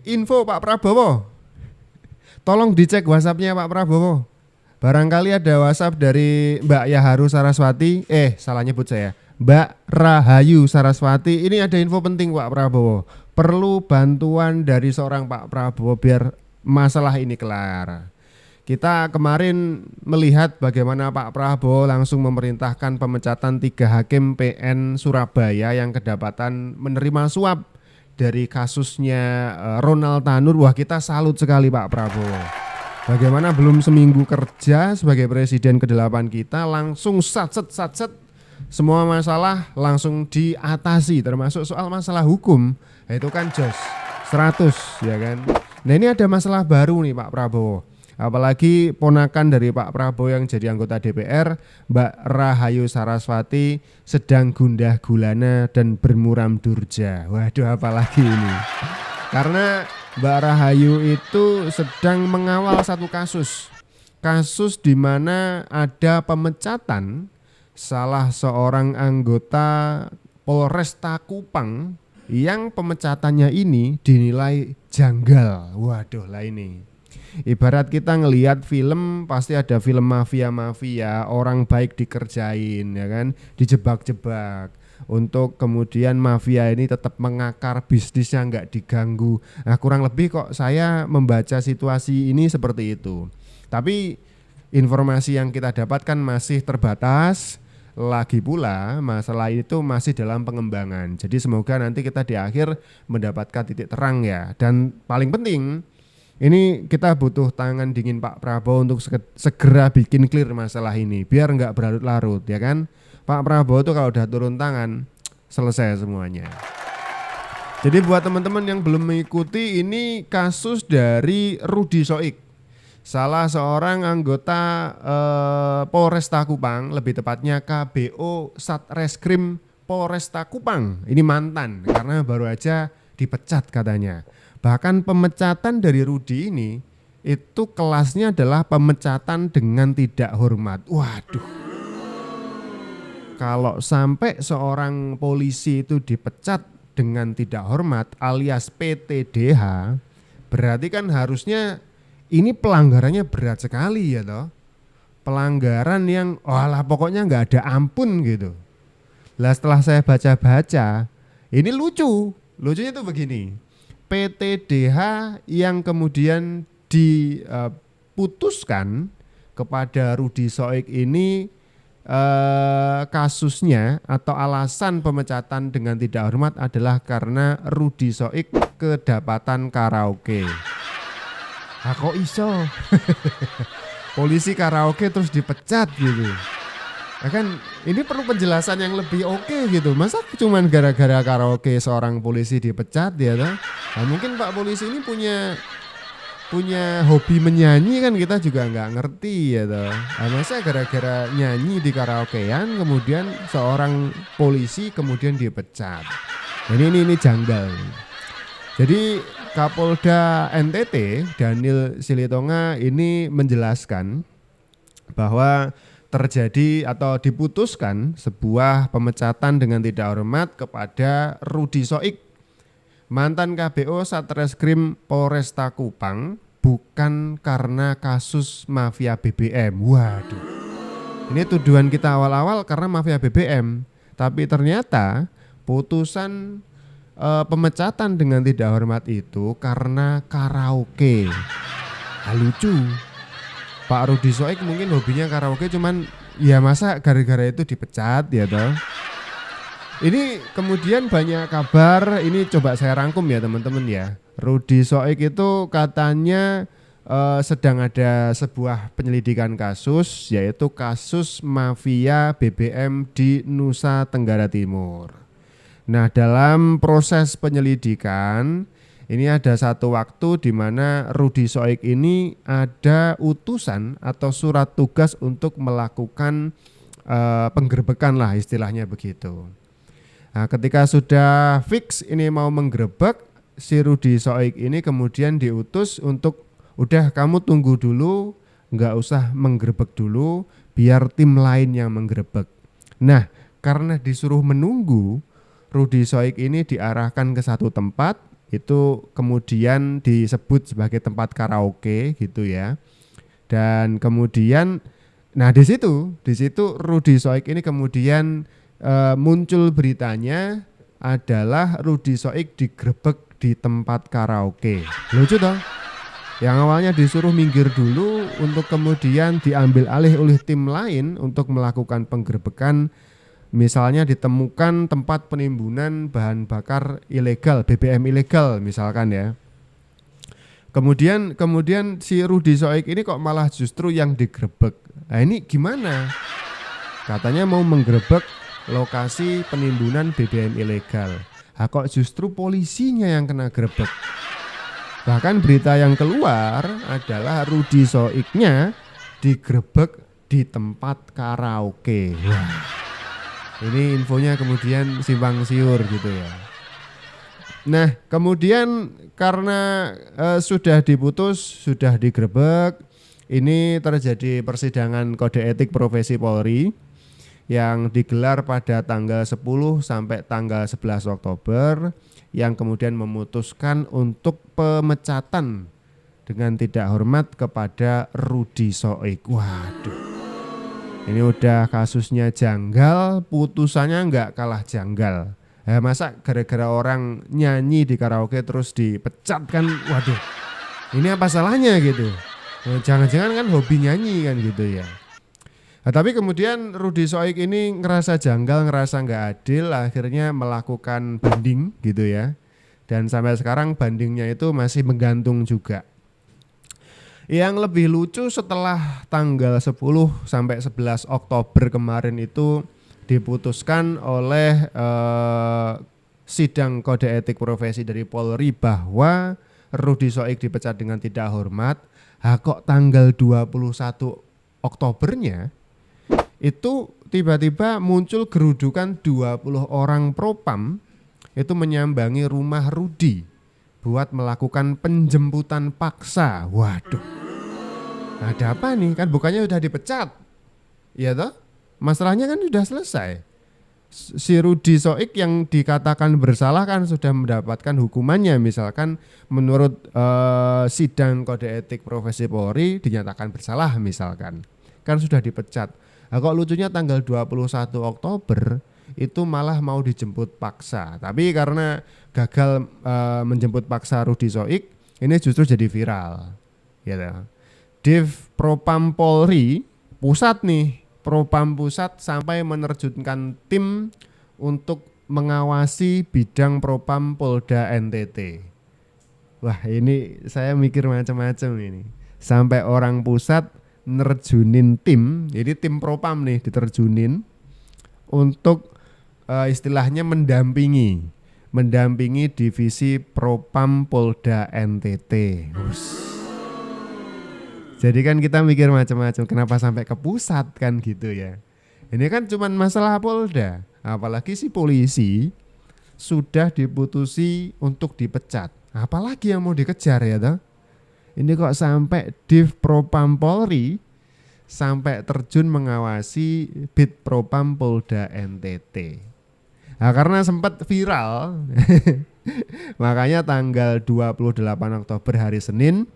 info Pak Prabowo. Tolong dicek WhatsApp-nya Pak Prabowo. Barangkali ada WhatsApp dari Mbak Yaharu Saraswati. Salah nyebut saya. Mbak Rahayu Saraswati. Ini ada info penting Pak Prabowo. Perlu bantuan dari seorang Pak Prabowo biar masalah ini kelar. Kita kemarin melihat bagaimana Pak Prabowo langsung memerintahkan pemecatan 3 hakim PN Surabaya yang kedapatan menerima suap dari kasusnya Ronald Tanur. Wah, kita salut sekali Pak Prabowo. Bagaimana belum seminggu kerja sebagai presiden ke-8 kita langsung satset semua masalah langsung diatasi, termasuk soal masalah hukum. Itu kan jos 100 ya kan. Nah, ini ada masalah baru nih Pak Prabowo. Apalagi ponakan dari Pak Prabowo yang jadi anggota DPR, Mbak Rahayu Saraswati sedang gundah gulana dan bermuram durja. Waduh, apalagi ini. Karena Mbak Rahayu itu sedang mengawal satu kasus di mana ada pemecatan salah seorang anggota Polresta Kupang yang pemecatannya ini dinilai janggal. Waduh lah ini. Ibarat kita ngelihat film, pasti ada film mafia, orang baik dikerjain ya kan, dijebak-jebak untuk kemudian mafia ini tetap mengakar, bisnisnya nggak diganggu. Nah, kurang lebih kok saya membaca situasi ini seperti itu. Tapi informasi yang kita dapatkan masih terbatas. Lagi pula masalah itu masih dalam pengembangan. Jadi semoga nanti kita di akhir mendapatkan titik terang ya. Dan paling penting, ini kita butuh tangan dingin Pak Prabowo untuk segera bikin clear masalah ini biar nggak berlarut-larut ya kan. Pak Prabowo tuh kalau udah turun tangan selesai semuanya. Jadi buat teman-teman yang belum mengikuti, ini kasus dari Rudi Soik, salah seorang anggota Polresta Kupang, lebih tepatnya KBO Satreskrim Polresta Kupang. Ini mantan karena baru aja dipecat katanya. Bahkan pemecatan dari Rudi ini itu kelasnya adalah pemecatan dengan tidak hormat. Waduh. Kalau sampai seorang polisi itu dipecat dengan tidak hormat alias PTDH, berarti kan harusnya ini pelanggarannya berat sekali ya toh. Pelanggaran yang pokoknya nggak ada ampun gitu. Lah setelah saya baca-baca, ini lucunya tuh begini. PTDH yang kemudian diputuskan kepada Rudi Soik ini kasusnya atau alasan pemecatan dengan tidak hormat adalah karena Rudi Soik kedapatan karaoke. Kok iso? Polisi karaoke terus dipecat gitu. Ya kan ini perlu penjelasan yang lebih oke gitu. Masa cuman gara-gara karaoke seorang polisi dipecat ya toh? Nah, mungkin Pak polisi ini punya hobi menyanyi kan, kita juga nggak ngerti ya toh. Nah, masa gara-gara nyanyi di karaokean kemudian seorang polisi kemudian dipecat. Nah, ini janggal. Jadi Kapolda NTT Daniel Silitonga ini menjelaskan bahwa terjadi atau diputuskan sebuah pemecatan dengan tidak hormat kepada Rudi Soik, mantan KBO Satreskrim Polresta Kupang, bukan karena kasus mafia BBM. Waduh. Ini tuduhan kita awal-awal karena mafia BBM, tapi ternyata putusan pemecatan dengan tidak hormat itu karena karaoke. Lucu. Pak Rudi Soik mungkin hobinya karaoke, cuman ya masa gara-gara itu dipecat ya toh. Ini kemudian banyak kabar, ini coba saya rangkum ya teman-teman ya. Rudi Soik itu katanya sedang ada sebuah penyelidikan kasus, yaitu kasus mafia BBM di Nusa Tenggara Timur. Nah, dalam proses penyelidikan ini ada satu waktu di mana Rudi Soik ini ada utusan atau surat tugas untuk melakukan penggerbekan lah istilahnya begitu. Nah, ketika sudah fix ini mau menggerebek, si Rudi Soik ini kemudian diutus untuk udah kamu tunggu dulu, nggak usah menggerebek dulu, biar tim lain yang menggerebek. Nah, karena disuruh menunggu, Rudi Soik ini diarahkan ke satu tempat itu kemudian disebut sebagai tempat karaoke gitu ya. Dan kemudian nah di situ Rudy Soik ini kemudian muncul beritanya adalah Rudy Soik digrebek di tempat karaoke. Lucu toh? Yang awalnya disuruh minggir dulu untuk kemudian diambil alih oleh tim lain untuk melakukan penggerbekan. Misalnya ditemukan tempat penimbunan bahan bakar ilegal, BBM ilegal misalkan ya. Kemudian si Rudy Soik ini kok malah justru yang digrebek. Nah ini gimana? Katanya mau menggerebek lokasi penimbunan BBM ilegal. Nah, kok justru polisinya yang kena grebek. Bahkan berita yang keluar adalah Rudy Soiknya digrebek di tempat karaoke. Wah, ini infonya kemudian simpang siur gitu ya. Nah kemudian karena sudah diputus, sudah digrebek, ini terjadi persidangan kode etik profesi Polri yang digelar pada tanggal 10 sampai tanggal 11 Oktober yang kemudian memutuskan untuk pemecatan dengan tidak hormat kepada Rudy Soik. Waduh, ini udah kasusnya janggal, putusannya nggak kalah janggal. Masa gara-gara orang nyanyi di karaoke terus dipecat kan? Waduh, ini apa salahnya gitu? Jangan-jangan kan hobi nyanyi kan gitu ya. Nah, tapi kemudian Rudy Soik ini ngerasa janggal, ngerasa nggak adil, akhirnya melakukan banding gitu ya. Dan sampai sekarang bandingnya itu masih menggantung juga. Yang lebih lucu setelah tanggal 10 sampai 11 Oktober kemarin itu diputuskan oleh sidang kode etik profesi dari Polri bahwa Rudy Soik dipecat dengan tidak hormat. Kok tanggal 21 Oktobernya itu tiba-tiba muncul gerudukan 20 orang propam itu menyambangi rumah Rudy buat melakukan penjemputan paksa. Waduh, ada apa nih? Kan bukannya udah dipecat, ya toh? Masalahnya kan sudah selesai. Si Rudy Soik yang dikatakan bersalah kan sudah mendapatkan hukumannya. Misalkan menurut sidang kode etik profesi Polri dinyatakan bersalah misalkan, kan sudah dipecat. Nah, kok lucunya tanggal 21 Oktober itu malah mau dijemput paksa. Tapi karena gagal menjemput paksa Rudy Soik, ini justru jadi viral. Ya, Div Propam Polri pusat nih, Propam pusat sampai menerjunkan tim untuk mengawasi bidang Propam Polda NTT. Wah, ini saya mikir macam-macam ini. Sampai orang pusat nerjunin tim, jadi tim propam nih diterjunin untuk istilahnya mendampingi divisi propam Polda NTT. Jadi kan kita mikir macam-macam, kenapa sampai ke pusat kan gitu ya. Ini kan cuman masalah Polda, apalagi si polisi sudah diputusi untuk dipecat, apalagi yang mau dikejar ya toh. Ini kok sampai Div Propam Polri sampai terjun mengawasi Bid Propam Polda NTT. Nah, karena sempat viral, makanya tanggal 28 Oktober hari Senin,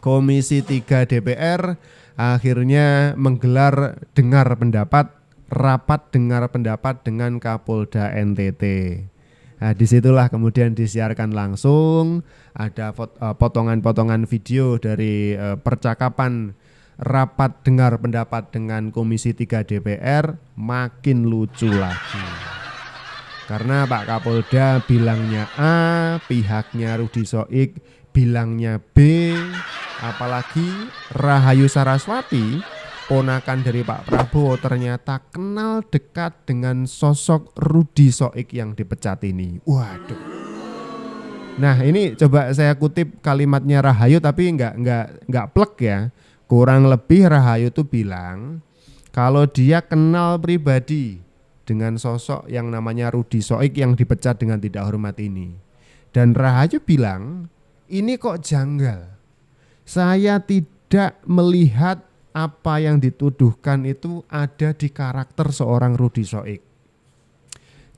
Komisi 3 DPR akhirnya menggelar rapat dengar pendapat dengan Kapolda NTT. Nah, disitulah kemudian disiarkan langsung, ada potongan-potongan video dari percakapan rapat dengar pendapat dengan Komisi 3 DPR, makin lucu lagi. Karena Pak Kapolda bilangnya A, pihaknya Rudy Soik bilangnya B, apalagi Rahayu Saraswati, ponakan dari Pak Prabowo, ternyata kenal dekat dengan sosok Rudy Soik yang dipecat ini. Waduh. Nah, ini coba saya kutip kalimatnya Rahayu tapi enggak plek ya. Kurang lebih Rahayu tuh bilang kalau dia kenal pribadi dengan sosok yang namanya Rudy Soik yang dipecat dengan tidak hormat ini. Dan Rahayu bilang, ini kok janggal. Saya tidak melihat apa yang dituduhkan itu ada di karakter seorang Rudy Soik.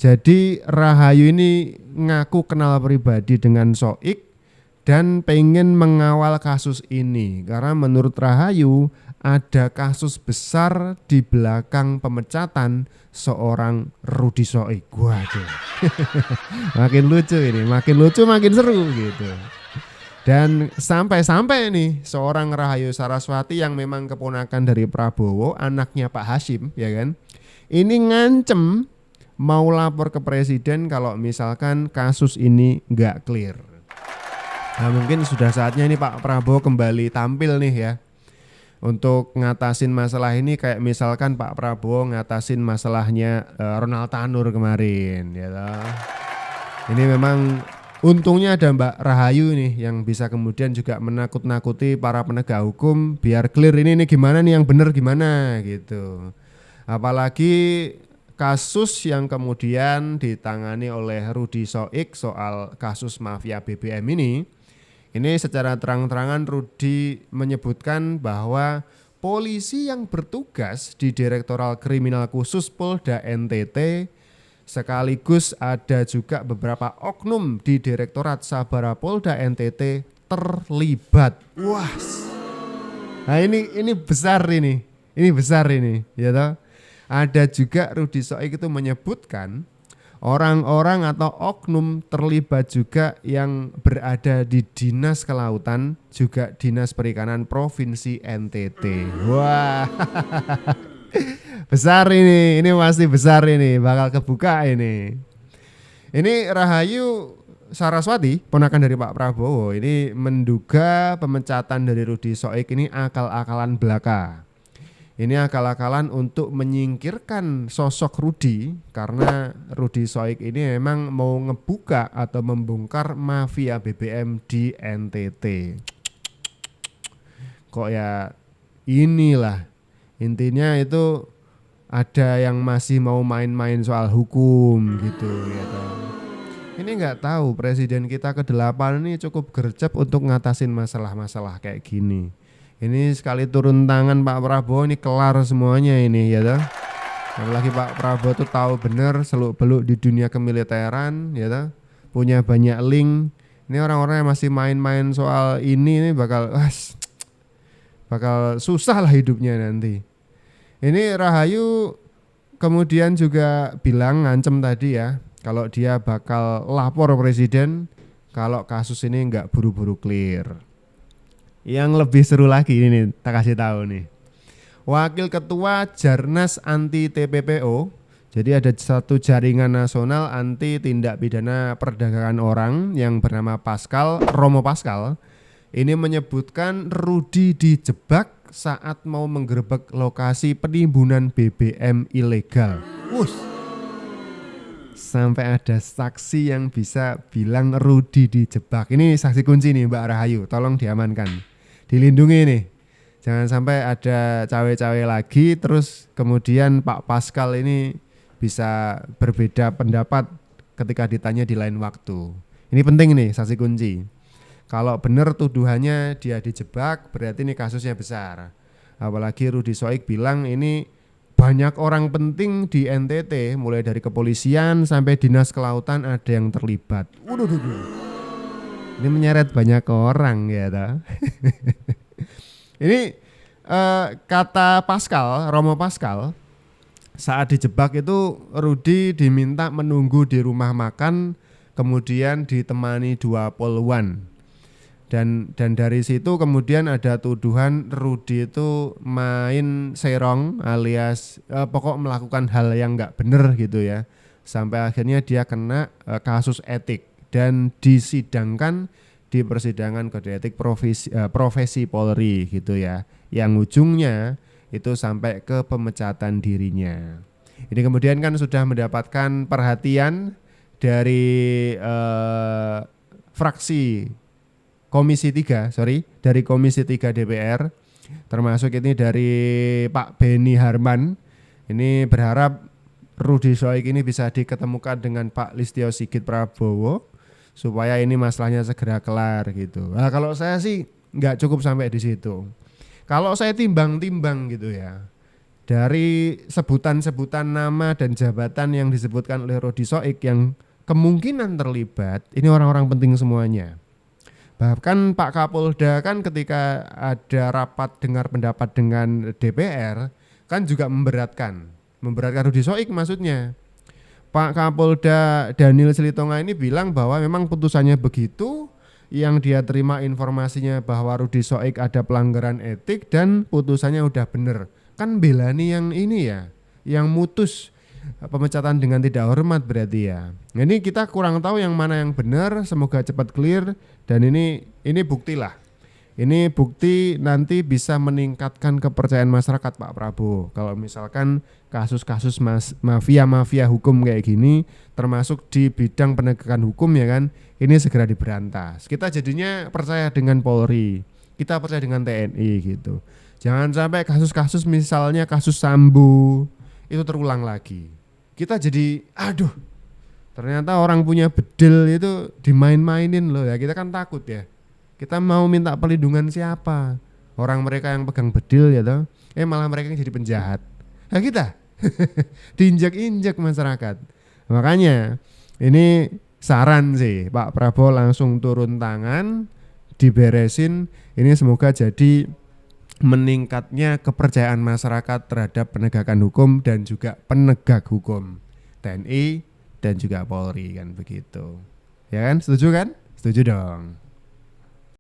Jadi Rahayu ini ngaku kenal pribadi dengan Soik dan pengen mengawal kasus ini karena menurut Rahayu ada kasus besar di belakang pemecatan seorang Rudi Soik. Waduh. Makin lucu ini, makin lucu makin seru gitu. Dan sampai-sampai nih seorang Rahayu Saraswati yang memang keponakan dari Prabowo, anaknya Pak Hasyim ya kan. Ini ngancem mau lapor ke presiden kalau misalkan kasus ini nggak clear. Nah mungkin sudah saatnya ini Pak Prabowo kembali tampil nih ya untuk ngatasin masalah ini, kayak misalkan Pak Prabowo ngatasin masalahnya Ronald Tanur kemarin ya toh. Ini memang untungnya ada Mbak Rahayu nih yang bisa kemudian juga menakut-nakuti para penegak hukum biar clear ini gimana nih yang benar gimana gitu. Apalagi kasus yang kemudian ditangani oleh Rudi Soik soal kasus mafia BBM ini secara terang-terangan Rudi menyebutkan bahwa polisi yang bertugas di Direktorat Kriminal Khusus Polda NTT sekaligus ada juga beberapa oknum di Direktorat Sabara Polda NTT terlibat. Wah. Nah ini besar ini. Ini besar ini, ya toh. Ada juga Rudi Soik itu menyebutkan orang-orang atau oknum terlibat juga yang berada di Dinas Kelautan, juga Dinas Perikanan Provinsi NTT. Wah. Besar ini pasti besar ini, bakal kebuka ini. Ini Rahayu Saraswati, ponakan dari Pak Prabowo, ini menduga pemecatan dari Rudi Soik ini akal-akalan belaka. Ini akal-akalan untuk menyingkirkan sosok Rudi karena Rudi Soik ini memang mau ngebuka atau membongkar mafia BBM di NTT. Kok ya inilah intinya itu ada yang masih mau main-main soal hukum gitu ya toh. Ini nggak tahu presiden kita ke-8 ini cukup gercep untuk ngatasin masalah-masalah kayak gini. Ini sekali turun tangan Pak Prabowo ini kelar semuanya ini ya toh. Apalagi Pak Prabowo tuh tahu bener seluk-beluk di dunia kemiliteran ya toh. Punya banyak link. Ini orang-orang yang masih main-main soal ini bakal susah lah hidupnya nanti. Ini Rahayu kemudian juga bilang ngancem tadi ya, kalau dia bakal lapor presiden kalau kasus ini nggak buru-buru clear. Yang lebih seru lagi ini tak kasih tahu nih. Wakil Ketua Jarnas Anti TPPO, jadi ada satu jaringan nasional anti tindak pidana perdagangan orang yang bernama Romo Pascal, ini menyebutkan Rudi dijebak saat mau menggerebek lokasi penimbunan BBM ilegal. Sampai ada saksi yang bisa bilang Rudi dijebak. Ini saksi kunci nih Mbak Rahayu, tolong diamankan. Dilindungi nih. Jangan sampai ada cawe-cawe lagi terus kemudian Pak Pascal ini bisa berbeda pendapat ketika ditanya di lain waktu. Ini penting nih saksi kunci. Kalau benar tuduhannya dia dijebak berarti ini kasusnya besar. Apalagi Rudi Soik bilang ini banyak orang penting di NTT mulai dari kepolisian sampai dinas kelautan ada yang terlibat. Ini menyeret banyak orang ya toh. Ini kata Romo Pascal saat dijebak itu Rudi diminta menunggu di rumah makan kemudian ditemani 2 poluan. Dan dari situ kemudian ada tuduhan Rudi itu main serong alias pokok melakukan hal yang nggak benar gitu ya. Sampai akhirnya dia kena kasus etik dan disidangkan di persidangan kode etik profesi Polri gitu ya. Yang ujungnya itu sampai ke pemecatan dirinya. Ini kemudian kan sudah mendapatkan perhatian dari dari Komisi 3 DPR, termasuk ini dari Pak Beni Harman. Ini berharap Rudi Soik ini bisa diketemukan dengan Pak Listio Sigit Prabowo supaya ini masalahnya segera kelar gitu. Nah, kalau saya sih nggak cukup sampai di situ. Kalau saya timbang-timbang gitu ya, Dari sebutan-sebutan nama dan jabatan yang disebutkan oleh Rudi Soik yang kemungkinan terlibat, ini orang-orang penting semuanya. Bahkan Pak Kapolda kan ketika ada rapat dengar pendapat dengan DPR kan juga memberatkan Rudi Soik maksudnya. Pak Kapolda Daniel Silitonga ini bilang bahwa memang putusannya begitu, yang dia terima informasinya bahwa Rudi Soik ada pelanggaran etik dan putusannya udah bener. Kan belani yang ini ya, yang mutus pemecatan dengan tidak hormat berarti ya. Nah, ini kita kurang tahu yang mana yang benar, semoga cepat clear dan ini bukti lah. Ini bukti nanti bisa meningkatkan kepercayaan masyarakat Pak Prabowo. Kalau misalkan kasus-kasus mafia hukum kayak gini, termasuk di bidang penegakan hukum ya kan, ini segera diberantas. Kita jadinya percaya dengan Polri, kita percaya dengan TNI gitu. Jangan sampai kasus-kasus misalnya kasus Sambo itu terulang lagi. Kita jadi aduh, ternyata orang punya bedil itu dimain-mainin loh ya, kita kan takut ya. Kita mau minta perlindungan siapa? Orang mereka yang pegang bedil ya toh. Malah mereka yang jadi penjahat. Nah kita diinjak-injak masyarakat. Makanya ini saran sih Pak Prabowo langsung turun tangan, diberesin. Ini semoga jadi meningkatnya kepercayaan masyarakat terhadap penegakan hukum dan juga penegak hukum TNI dan juga Polri kan begitu. Ya kan? Setuju kan? Setuju dong.